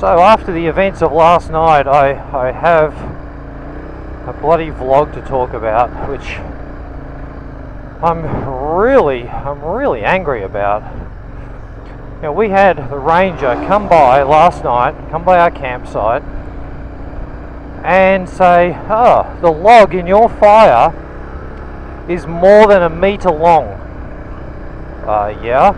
So after the events of last night, I have a bloody vlog to talk about, which I'm really angry about. You know, we had the ranger come by last night, come by our campsite, and say, "Oh, the log in your fire is more than 1 meter long." Yeah.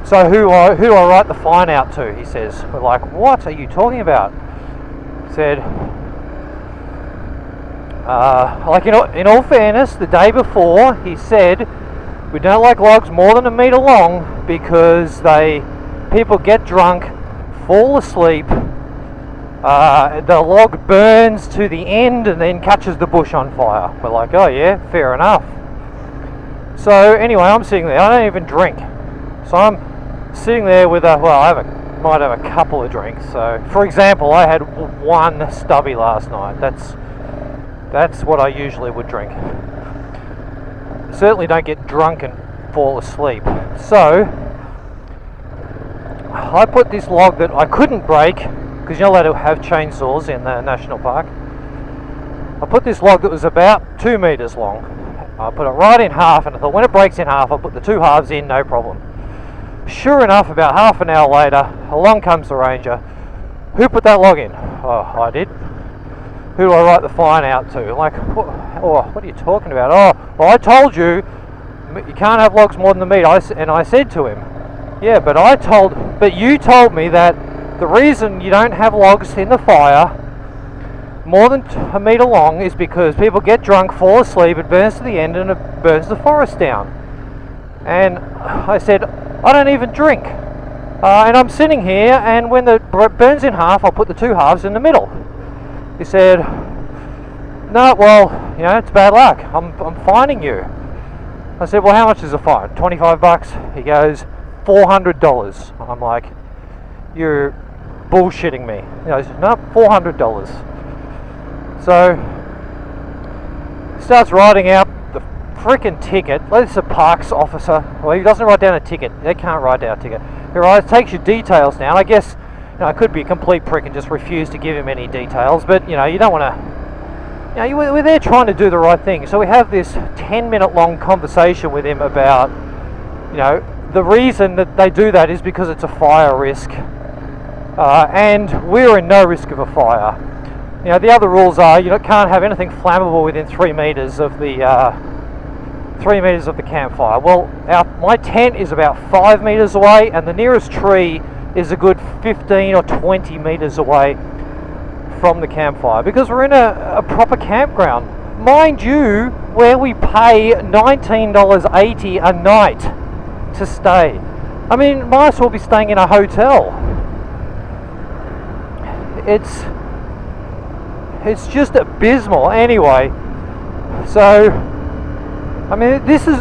So who do I write the fine out to? He says. We're like, what are you talking about? He said, like in all fairness, the day before he said, we don't like logs more than 1 meter long because people get drunk, fall asleep, the log burns to the end and then catches the bush on fire. We're like, oh yeah, fair enough. So anyway, I'm sitting there. I don't even drink, so I'm sitting there with might have a couple of drinks. So, for example, I had one stubby last night. That's what I usually would drink. Certainly don't get drunk and fall asleep. So I put this log that I couldn't break, because you're not allowed to have chainsaws in the national park. I put this log that was about 2 meters long. I put it right in half, and I thought when it breaks in half, I'll put the two halves in, no problem. Sure enough, about half an hour later, along comes the ranger. Who put that log in? Oh, I did. Who do I write the fine out to? Like, what are you talking about? Oh, well, I told you you can't have logs more than 1 meter. And I said to him, yeah, but you told me that the reason you don't have logs in the fire more than 1 meter long is because people get drunk, fall asleep, it burns to the end, and it burns the forest down. And I said, I don't even drink, and I'm sitting here, and when it burns in half, I'll put the two halves in the middle. He said, no, well, you know, it's bad luck. I'm fining you. I said, well, how much is the fine? 25 bucks? He goes, $400. I'm like, you're bullshitting me. He goes, no, $400. So he starts writing out the freaking ticket. It's a parks officer. Well, he doesn't write down a ticket. They can't write down a ticket. He takes your details down. I guess, you know, I could be a complete prick and just refuse to give him any details, but, you know, you don't want to, you know, we're there trying to do the right thing. So we have this 10-minute long conversation with him about, you know, the reason that they do that is because it's a fire risk, and we're in no risk of a fire. You know, the other rules are you can't have anything flammable within 3 meters of the 3 meters of the campfire. Well, my tent is about 5 meters away, and the nearest tree is a good 15 or 20 meters away from the campfire, because we're in a proper campground. Mind you, where we pay $19.80 a night to stay. I mean, might as well be staying in a hotel. It's just abysmal. Anyway, so I mean, this is,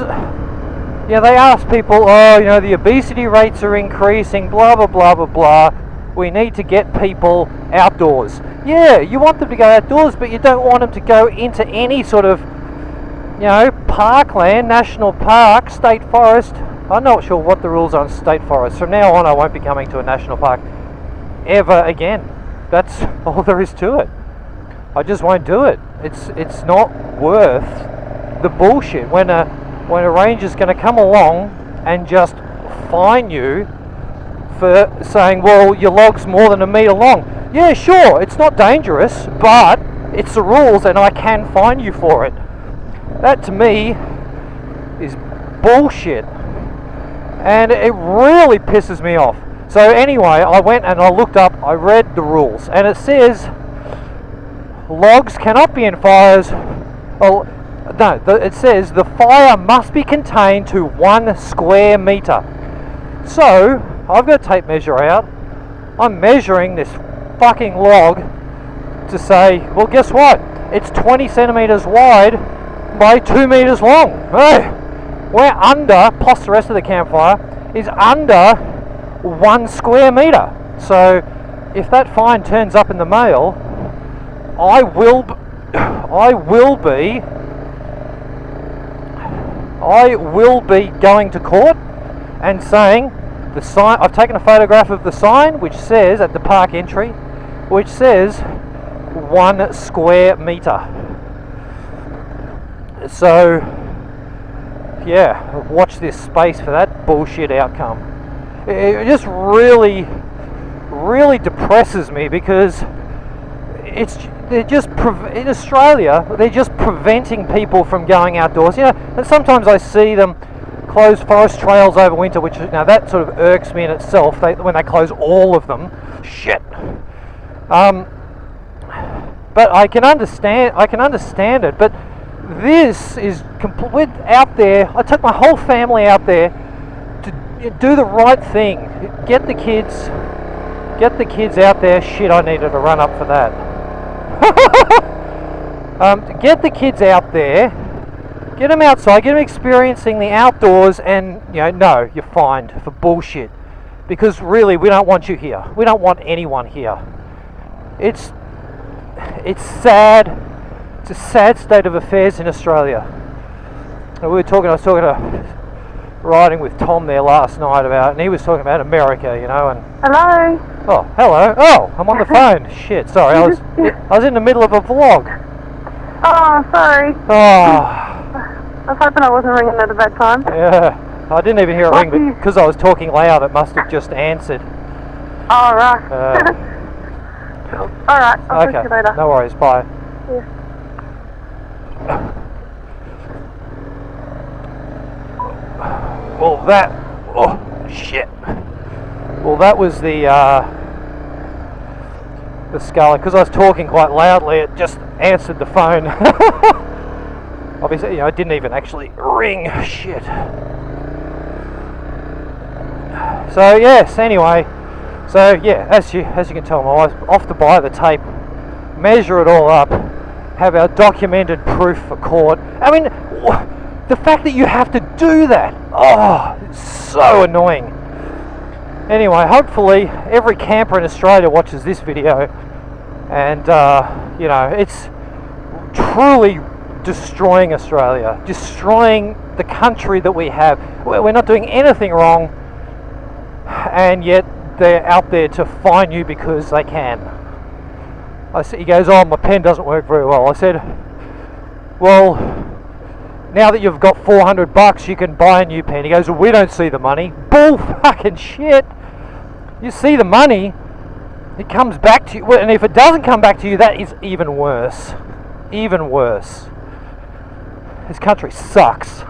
yeah, they ask people, oh, you know, the obesity rates are increasing, blah blah blah blah blah, we need to get people outdoors. Yeah, you want them to go outdoors, but you don't want them to go into any sort of, you know, parkland, national park, state forest. I'm not sure what the rules are on state forests. From now on, I won't be coming to a national park ever again. That's all there is to it. I just won't do it. It's not worth the bullshit when a ranger's going to come along and just fine you for saying, well, your log's more than 1 meter long. Yeah, sure, it's not dangerous, but it's the rules and I can fine you for it. That to me is bullshit, and it really pisses me off. So anyway, I went and I looked up, I read the rules, and it says logs cannot be in fires. Well, no, it says the fire must be contained to 1 square meter. So I've got a tape measure out. I'm measuring this fucking log to say, well, guess what? It's 20 centimeters wide by 2 meters long. Hey, we're under, plus the rest of the campfire is under 1 square meter. So if that fine turns up in the mail, I will be going to court and saying The sign, I've taken a photograph of the sign which says, at the park entry, which says 1 square metre. So yeah, watch this space for that bullshit outcome. It just really depresses me, because they're just in Australia, they're just preventing people from going outdoors. You know, and sometimes I see them close forest trails over winter, which, now that sort of irks me in itself. When they close all of them, shit. But I can understand it. But this is complete out there. I took my whole family out there to do the right thing. Get the kids out there. Shit, I needed to run up for that. Get the kids out there. Get them outside. Get them experiencing the outdoors. And no, you're fined for bullshit. Because really, we don't want you here. We don't want anyone here. It's sad. It's a sad state of affairs in Australia. I was riding with Tom there last night and he was talking about America, and Hello. oh, hello. Oh, I'm on the phone. Shit, sorry. I was in the middle of a vlog. Oh, sorry. Oh, I was hoping I wasn't ringing at a bad time. yeah. I didn't even hear it ring, but because I was talking loud, it must have just answered. Oh, right. Cool. All right. I'll talk to you later. No worries. Bye. Yeah. Well, shit. Well, that was the Scarlet. Because I was talking quite loudly, it just answered the phone. Obviously, it didn't even actually ring. Shit. So yes. Anyway, as you can tell, my wife's off to buy the tape, measure it all up, have our documented proof for court. I mean, the fact that you have to do that, it's so annoying. Anyway, hopefully every camper in Australia watches this video, and it's truly destroying Australia, destroying the country that we have. We're not doing anything wrong, and yet they're out there to fine you because they can. He goes, oh, my pen doesn't work very well. I said, well, now that you've got $400, you can buy a new pen. He goes, well, we don't see the money. Bull fucking shit. You see the money, it comes back to you. And if it doesn't come back to you, that is even worse. Even worse. This country sucks.